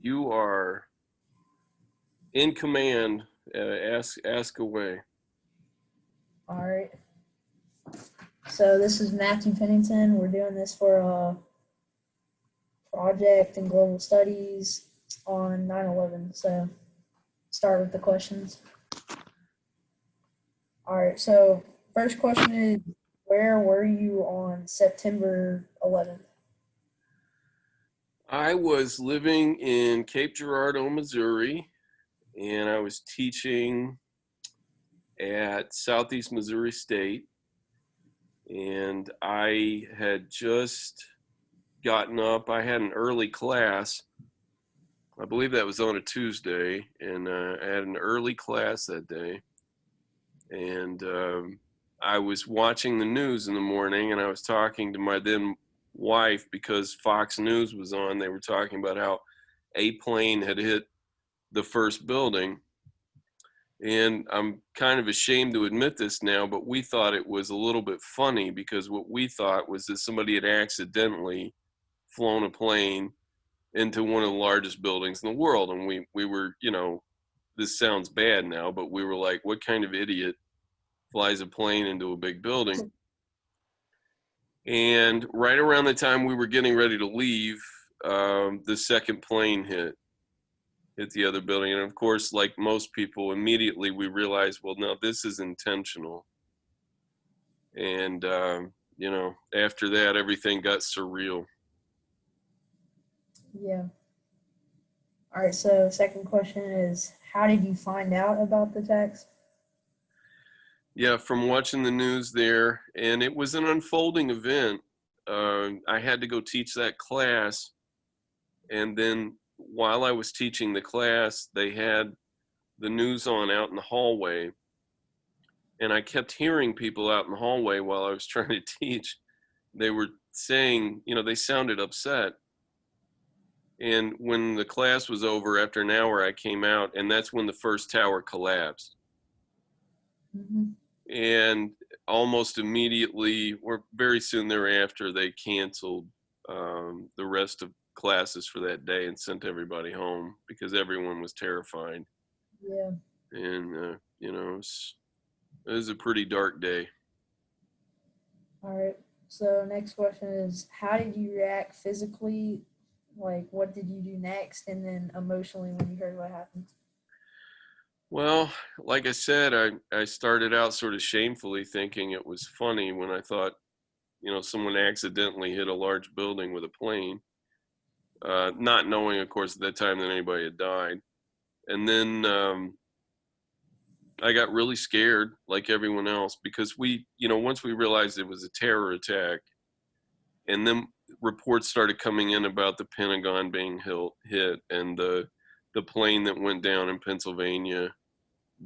You are in command. Ask away. All right. So this is Matthew Pennington. We're doing this for a project in global studies on 9/11. So start with the questions. All right. So first question is, where were you on September 11th? I was living in Cape Girardeau, Missouri, and I was teaching at Southeast Missouri State. And I had just gotten up. I had an early class. I believe that was on a Tuesday, and I had an early class that day. And I was watching the news in the morning, and I was talking to my then wife because Fox News was on. They were talking about how a plane had hit the first building. And I'm kind of ashamed to admit this now, but we thought it was a little bit funny because what we thought was that somebody had accidentally flown a plane into one of the largest buildings in the world. And we were, this sounds bad now, but we were like, what kind of idiot flies a plane into a big building? And right around the time we were getting ready to leave, the second plane hit the other building. And of course, like most people, immediately we realized, well, no, this is intentional. And, after that, everything got surreal. Yeah. All right. So second question is, how did you find out about the text? Yeah, from watching the news there, and it was an unfolding event. I had to go teach that class, and then while I was teaching the class, they had the news on out in the hallway, and I kept hearing people out in the hallway while I was trying to teach. They were saying, they sounded upset. And when the class was over, after an hour, I came out, and that's when the first tower collapsed. Mm-hmm. And almost immediately, or very soon thereafter, they canceled the rest of classes for that day and sent everybody home because everyone was terrified. Yeah. And it was a pretty dark day. All right. So next question is, how did you react physically? Like, what did you do next, and then emotionally when you heard what happened? Well, like I said, I started out sort of shamefully thinking it was funny when I thought, someone accidentally hit a large building with a plane, not knowing, of course, at that time that anybody had died. And then I got really scared, like everyone else, because once we realized it was a terror attack, and then reports started coming in about the Pentagon being hit and the plane that went down in Pennsylvania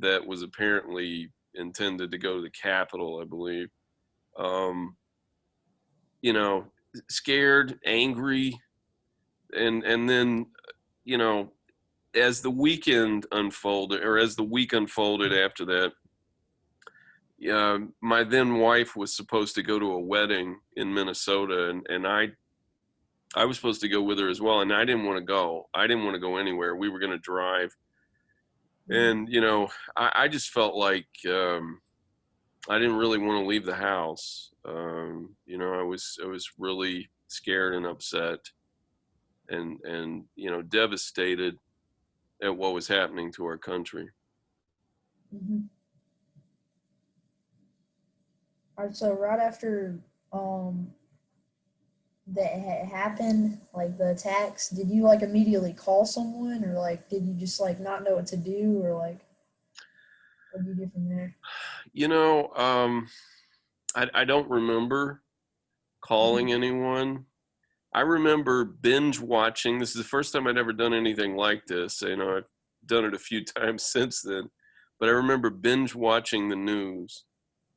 that was apparently intended to go to the Capitol, I believe. Um, you know, Scared, angry, and then, you know, as the weekend unfolded, or as the week unfolded after that, my then wife was supposed to go to a wedding in Minnesota, and I was supposed to go with her as well, and I didn't want to go. I didn't want to go anywhere. We were going to drive, and I just felt like I didn't really want to leave the house. I was really scared and upset, and devastated at what was happening to our country. Mm-hmm. All right. So right after um that happened, like the attacks, did you like immediately call someone, or like did you just like not know what to do, or like what did you do from there? You know, I don't remember calling Mm-hmm. anyone. I remember binge watching. This is the first time I'd ever done anything like this. I've done it a few times since then, but I remember binge watching the news.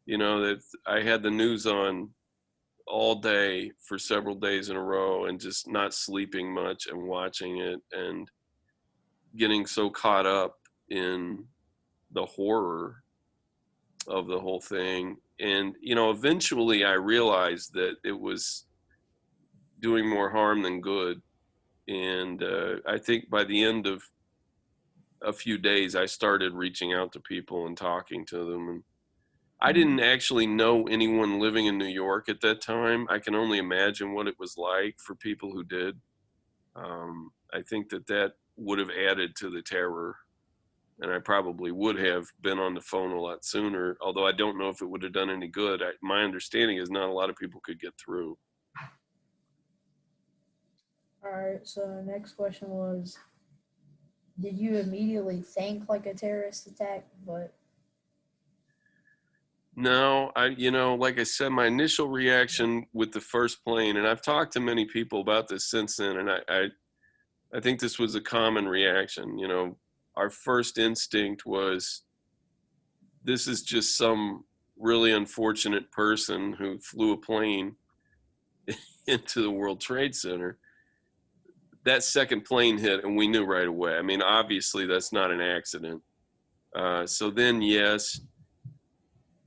That I had the news on all day for several days in a row and just not sleeping much and watching it and getting so caught up in the horror of the whole thing. And, eventually I realized that it was doing more harm than good. And I think by the end of a few days, I started reaching out to people and talking to them. And I Mhm. didn't actually know anyone living in New York at that time. I can only imagine what it was like for people who did. I think that that would have added to the terror, and I probably would have been on the phone a lot sooner, although I don't know if it would have done any good. My understanding is not a lot of people could get through. All right. So next question was, did you immediately think like a terrorist attack? But No, like I said, my initial reaction with the first plane, and I've talked to many people about this since then, and I think this was a common reaction. Our first instinct was, this is just some really unfortunate person who flew a plane into the World Trade Center. That second plane hit, and we knew right away. I mean, obviously, that's not an accident. So then, yes,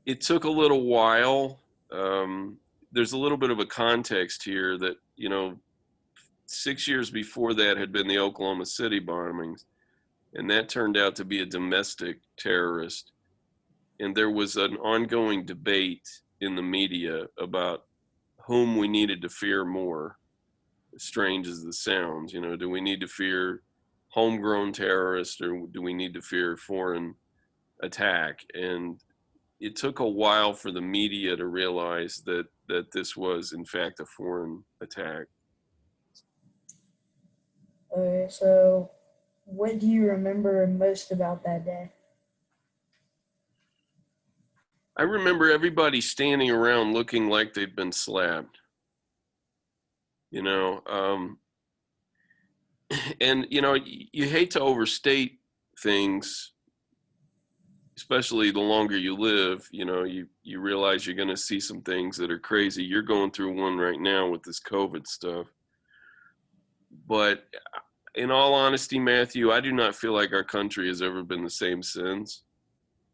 it took a little while. There's a little bit of a context here that, 6 years before that had been the Oklahoma City bombings, and that turned out to be a domestic terrorist. And there was an ongoing debate in the media about whom we needed to fear more, as strange as this sounds. Do we need to fear homegrown terrorists, or do we need to fear foreign attack? And it took a while for the media to realize that this was in fact a foreign attack. okay, so what do you remember most about that day? I remember everybody standing around looking like they'd been slapped, you know. And you hate to overstate things, especially the longer you live. You realize you're going to see some things that are crazy. You're going through one right now with this COVID stuff. But in all honesty, Matthew, I do not feel like our country has ever been the same since.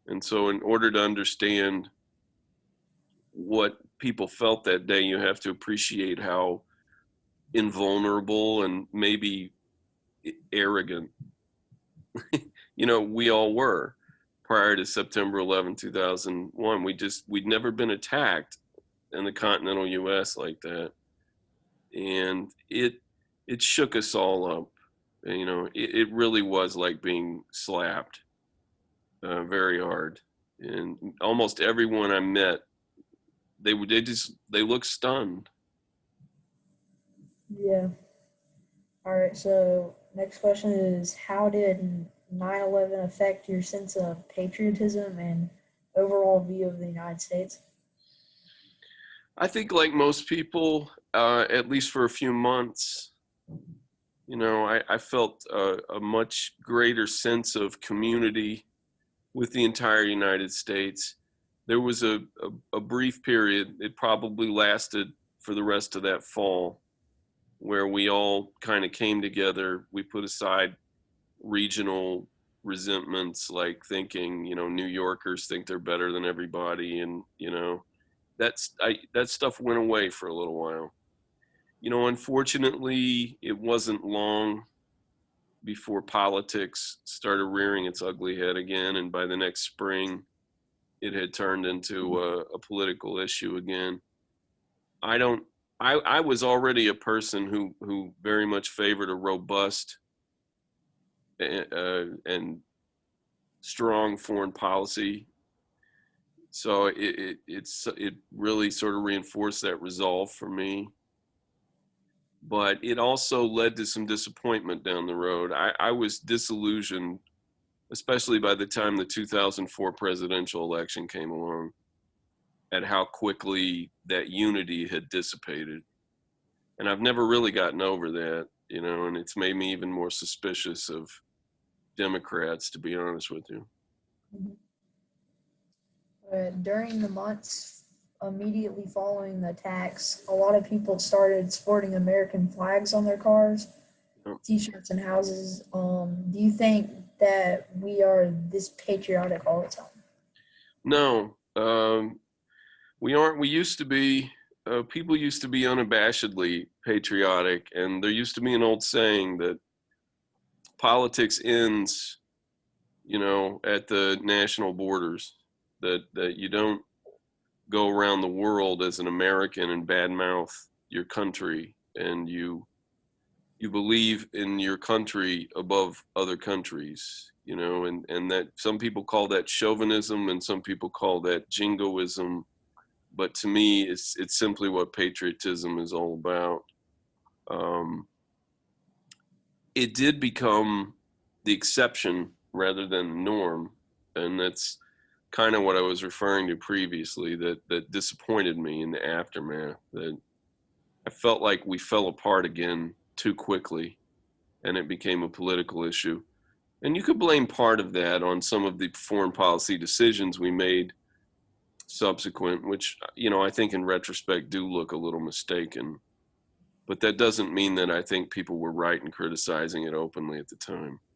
And so, in order to understand what people felt that day, you have to appreciate how invulnerable and maybe arrogant, we all were prior to September 11, 2001. We'd never been attacked in the continental US like that. And it shook us all up. It really was like being slapped very hard. And almost everyone I met, they looked stunned. Yeah. All right. So next question is, how did 9/11 affect your sense of patriotism and overall view of the United States? I think, like most people, at least for a few months, I felt a much greater sense of community with the entire United States. There was a brief period, it probably lasted for the rest of that fall, where we all kind of came together. We put aside regional resentments, like thinking, New Yorkers think they're better than everybody. And, that stuff went away for a little while. Unfortunately, it wasn't long before politics started rearing its ugly head again. And by the next spring, it had turned into a political issue again. I don't. I was already a person who very much favored a robust and strong foreign policy. So it really sort of reinforced that resolve for me. But it also led to some disappointment down the road. I was disillusioned, especially by the time the 2004 presidential election came along, at how quickly that unity had dissipated. And I've never really gotten over that, and it's made me even more suspicious of Democrats, to be honest with you. Mhm. During the months immediately following the attacks, a lot of people started sporting American flags on their cars, T-shirts, and houses. Do you think that we are this patriotic all the time? No, we aren't. We used to be. people used to be unabashedly patriotic, and there used to be an old saying that politics ends, at the national borders. That you don't go around the world as an American and badmouth your country, and you believe in your country above other countries, and that some people call that chauvinism and some people call that jingoism, but to me it's simply what patriotism is all about. um, it did become the exception rather than the norm, and that's kind of what I was referring to previously, that disappointed me in the aftermath, that I felt like we fell apart again too quickly and it became a political issue. And you could blame part of that on some of the foreign policy decisions we made subsequent, which, I think in retrospect do look a little mistaken. But that doesn't mean that I think people were right in criticizing it openly at the time.